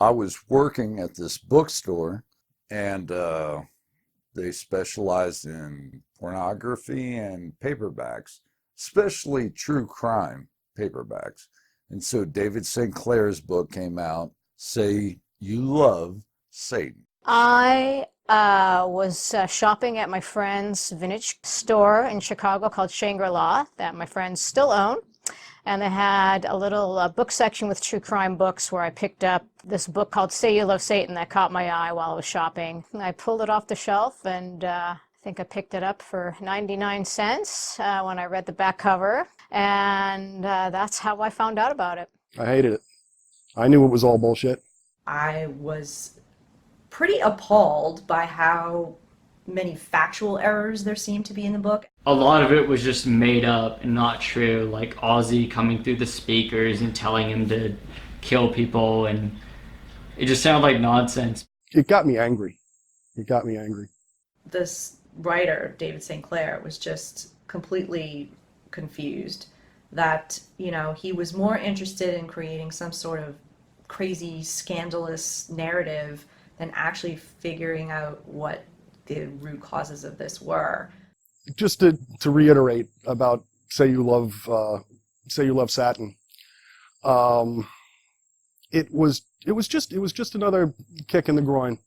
I was working at this bookstore, and they specialized in pornography and paperbacks, especially true crime paperbacks. And so David Sinclair's book came out, Say You Love Satan. I was shopping at my friend's vintage store in Chicago called Shangri-La that my friends still own. And they had a little book section with true crime books where I picked up this book called Say You Love Satan that caught my eye while I was shopping. I pulled it off the shelf and I think I picked it up for 99 cents when I read the back cover. And that's how I found out about it. I hated it. I knew it was all bullshit. I was pretty appalled by how many factual errors there seemed to be in the book. A lot of it was just made up and not true, like Ozzy coming through the speakers and telling him to kill people, and it just sounded like nonsense. It got me angry. It got me angry. This writer, David St. Clair, was just completely confused that, he was more interested in creating some sort of crazy, scandalous narrative than actually figuring out what the root causes of this were. Just to reiterate about Say You Love Satin. It was just another kick in the groin.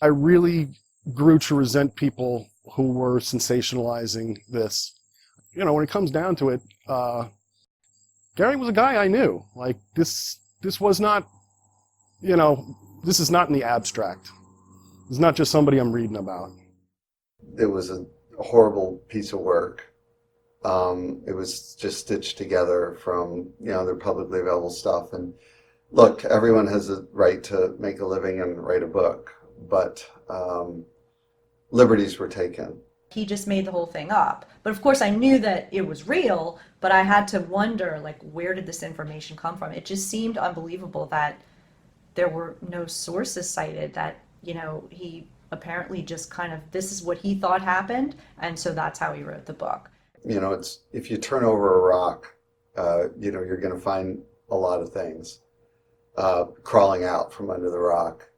I really grew to resent people who were sensationalizing this. When it comes down to it, Gary was a guy I knew. Like this was not, this is not in the abstract. It's not just somebody I'm reading about. It was a horrible piece of work. It was just stitched together from, their publicly available stuff. And look, everyone has a right to make a living and write a book, but liberties were taken. He just made the whole thing up. But of course I knew that it was real, but I had to wonder, where did this information come from? It just seemed unbelievable that there were no sources cited, that, he apparently just kind of, this is what he thought happened, and so that's how he wrote the book. It's, if you turn over a rock, you're going to find a lot of things crawling out from under the rock.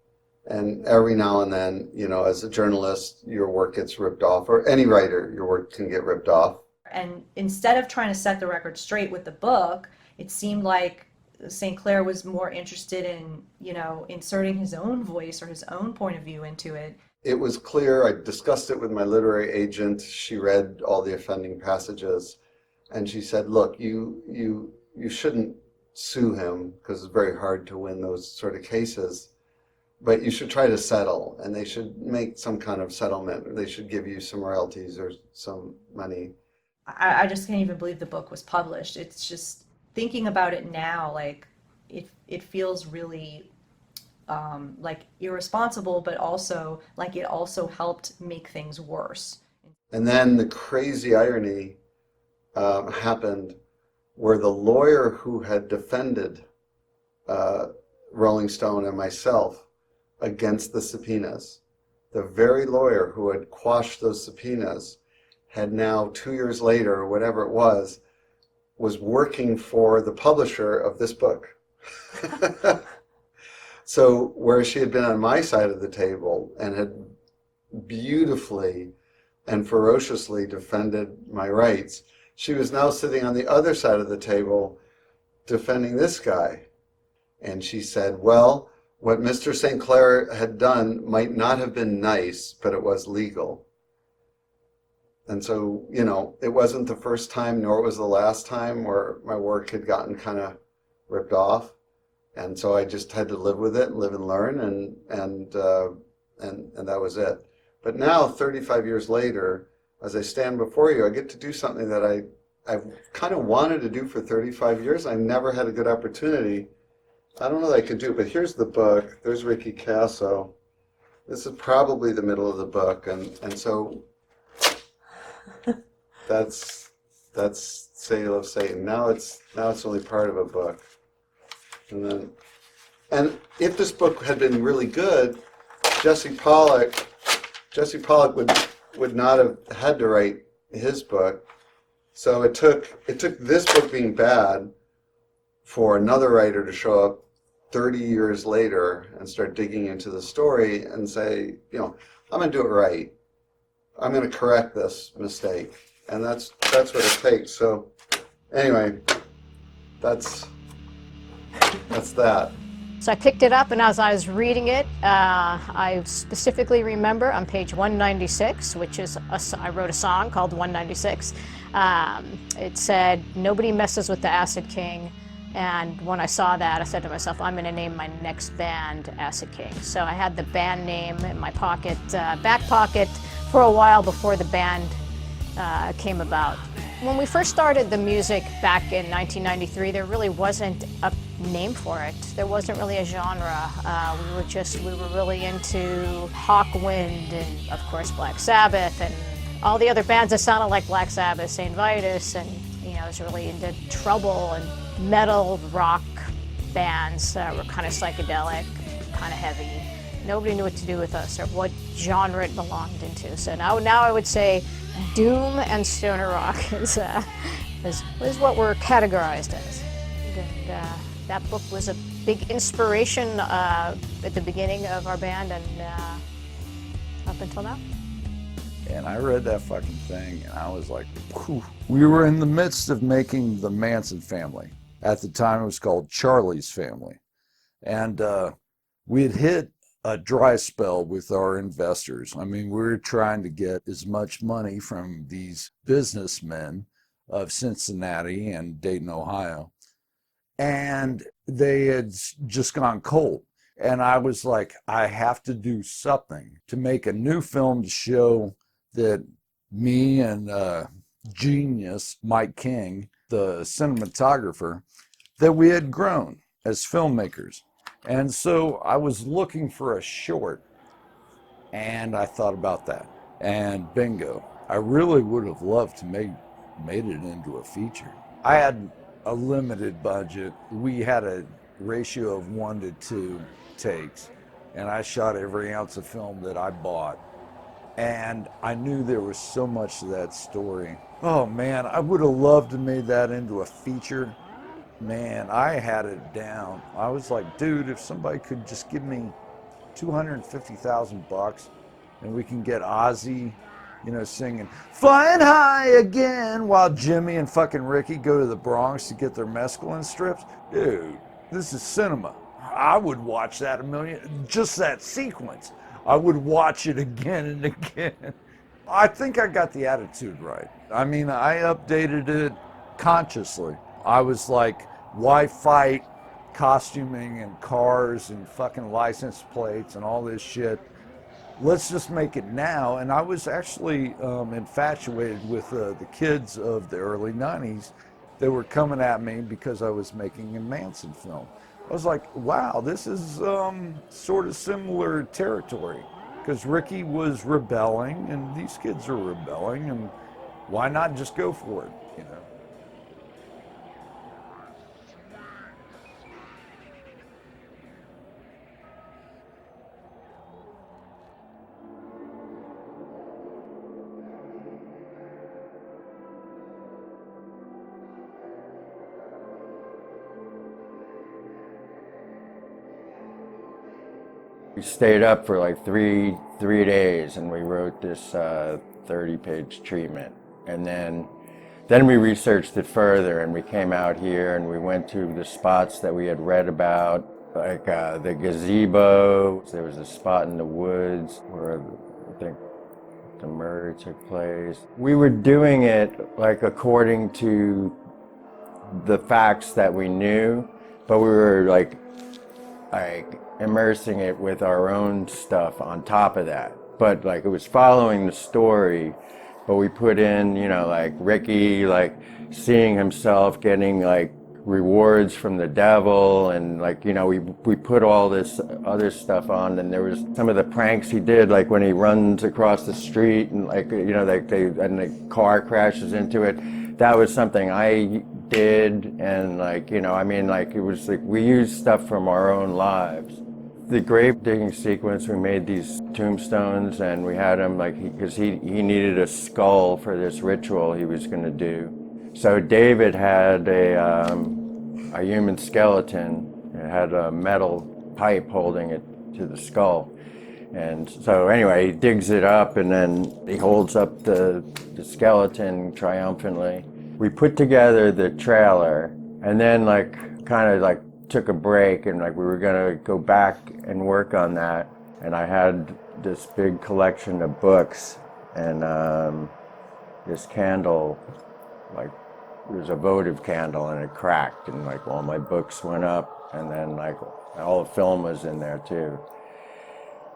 And every now and then, as a journalist, your work gets ripped off, or any writer, your work can get ripped off. And instead of trying to set the record straight with the book, it seemed like St. Clair was more interested in, inserting his own voice or his own point of view into it. It was clear. I discussed it with my literary agent. She read all the offending passages, and she said, look, you shouldn't sue him because it's very hard to win those sort of cases, but you should try to settle, and they should make some kind of settlement. They should give you some royalties or some money. I just can't even believe the book was published. It's just, thinking about it now, it feels really irresponsible, but also it also helped make things worse. And then the crazy irony happened where the lawyer who had defended Rolling Stone and myself against the subpoenas, the very lawyer who had quashed those subpoenas, had now 2 years later, or whatever it was working for the publisher of this book. So where she had been on my side of the table and had beautifully and ferociously defended my rights, she was now sitting on the other side of the table defending this guy. And she said, well, what Mr. St. Clair had done might not have been nice, but it was legal. And so, it wasn't the first time, nor was the last time where my work had gotten kind of ripped off. And so I just had to live with it, live and learn, and that was it. But now, 35 years later, as I stand before you, I get to do something that I've kind of wanted to do for 35 years. I never had a good opportunity. I don't know that I could do it, but here's the book. There's Ricky Kasso. This is probably the middle of the book, and so that's Say You Love Satan. Now it's only part of a book. And if this book had been really good, Jesse Pollock would not have had to write his book. So it took this book being bad for another writer to show up 30 years later and start digging into the story and say, I'm going to do it right. I'm going to correct this mistake. And that's what it takes. So anyway, that's that. So I picked it up, and as I was reading it, I specifically remember on page 196, which is, I wrote a song called 196. It said, "Nobody messes with the Acid King." And when I saw that, I said to myself, I'm going to name my next band Acid King. So I had the band name in my pocket, back pocket, for a while before the band came about. When we first started the music back in 1993, there really wasn't a name for it. There wasn't really a genre. We were really into Hawkwind and, of course, Black Sabbath and all the other bands that sounded like Black Sabbath, St. Vitus, and I was really into Trouble and metal rock bands that were kind of psychedelic, kind of heavy. Nobody knew what to do with us or what genre it belonged into. So now I would say doom and stoner rock is what we're categorized as. And that book was a big inspiration at the beginning of our band and up until now. And I read that fucking thing and I was like, whew. We were in the midst of making the Manson Family. At the time it was called Charlie's Family. And we had hit a dry spell with our investors. I mean, we were trying to get as much money from these businessmen of Cincinnati and Dayton, Ohio. And they had just gone cold. And I was like, I have to do something to make a new film to show that me and genius Mike King, the cinematographer, that we had grown as filmmakers. And so I was looking for a short, and I thought about that. And bingo, I really would have loved to made it into a feature. I had a limited budget. We had a ratio of 1 to 2 takes, and I shot every ounce of film that I bought. And I knew there was so much to that story. Oh man, I would have loved to made that into a feature. Man, I had it down. I was like, dude, if somebody could just give me $250,000 and we can get Ozzy, singing "Flying High Again" while Jimmy and fucking Ricky go to the Bronx to get their mescaline strips. Dude, this is cinema. I would watch that a million, just that sequence. I would watch it again and again. I think I got the attitude right. I mean, I updated it consciously. I was like, why fight costuming and cars and fucking license plates and all this shit? Let's just make it now. And I was actually infatuated with the kids of the early 90s that were coming at me because I was making a Manson film. I was like, wow, this is sort of similar territory, because Ricky was rebelling and these kids are rebelling, and why not just go for it, We stayed up for like three days and we wrote this 30-page treatment. And then we researched it further and we came out here and we went to the spots that we had read about, like the gazebo. There was a spot in the woods where I think the murder took place. We were doing it like according to the facts that we knew, but we were like immersing it with our own stuff on top of that. But like it was following the story, but we put in, like Ricky, like seeing himself getting like rewards from the devil, and like, we put all this other stuff on. And there was some of the pranks he did, like when he runs across the street and like, and the car crashes into it. That was something I did, and like, it was like we used stuff from our own lives. The grave digging sequence, we made these tombstones and we had him because he needed a skull for this ritual he was going to do. So David had a human skeleton, It had a metal pipe holding it to the skull. And so anyway, he digs it up and then he holds up the skeleton triumphantly. We put together the trailer and then kind of took a break and we were gonna go back and work on that. And I had this big collection of books and this candle, it was a votive candle and it cracked and all my books went up and then all the film was in there too.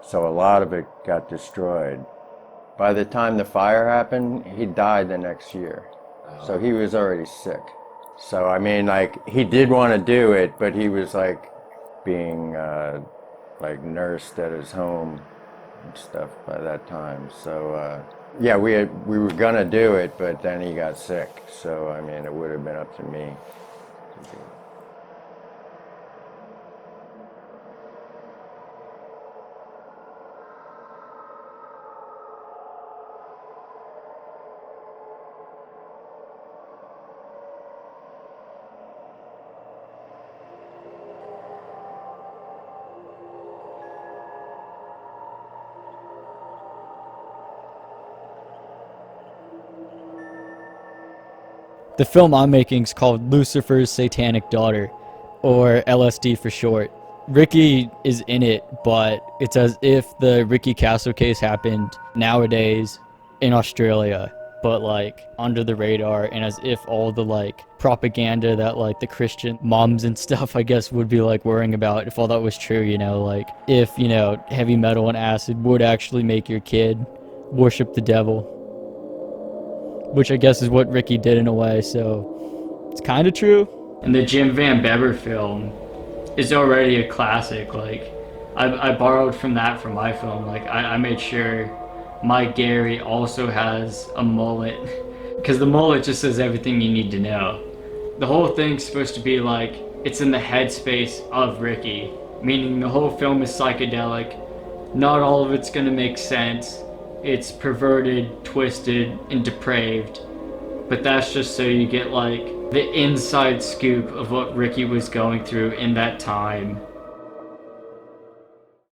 So a lot of it got destroyed. By the time the fire happened, he died the next year. So he was already sick. So I mean, he did want to do it, but he was being nursed at his home and stuff by that time. So yeah, we were gonna do it, but then he got sick. So I mean, it would have been up to me to do it. The film I'm making is called Lucifer's Satanic Daughter, or LSD for short. Ricky is in it, but it's as if the Ricky Kasso case happened nowadays in Australia, but under the radar, and as if all the propaganda that the Christian moms and stuff I guess would be worrying about, if all that was true, if heavy metal and acid would actually make your kid worship the devil, which I guess is what Ricky did in a way, so it's kind of true. And the Jim Van Beber film is already a classic. I borrowed from that for my film. I made sure my Gary also has a mullet, because the mullet just says everything you need to know. The whole thing's supposed to be it's in the headspace of Ricky, meaning the whole film is psychedelic. Not all of it's gonna make sense. It's perverted, twisted, and depraved. But that's just so you get the inside scoop of what Ricky was going through in that time.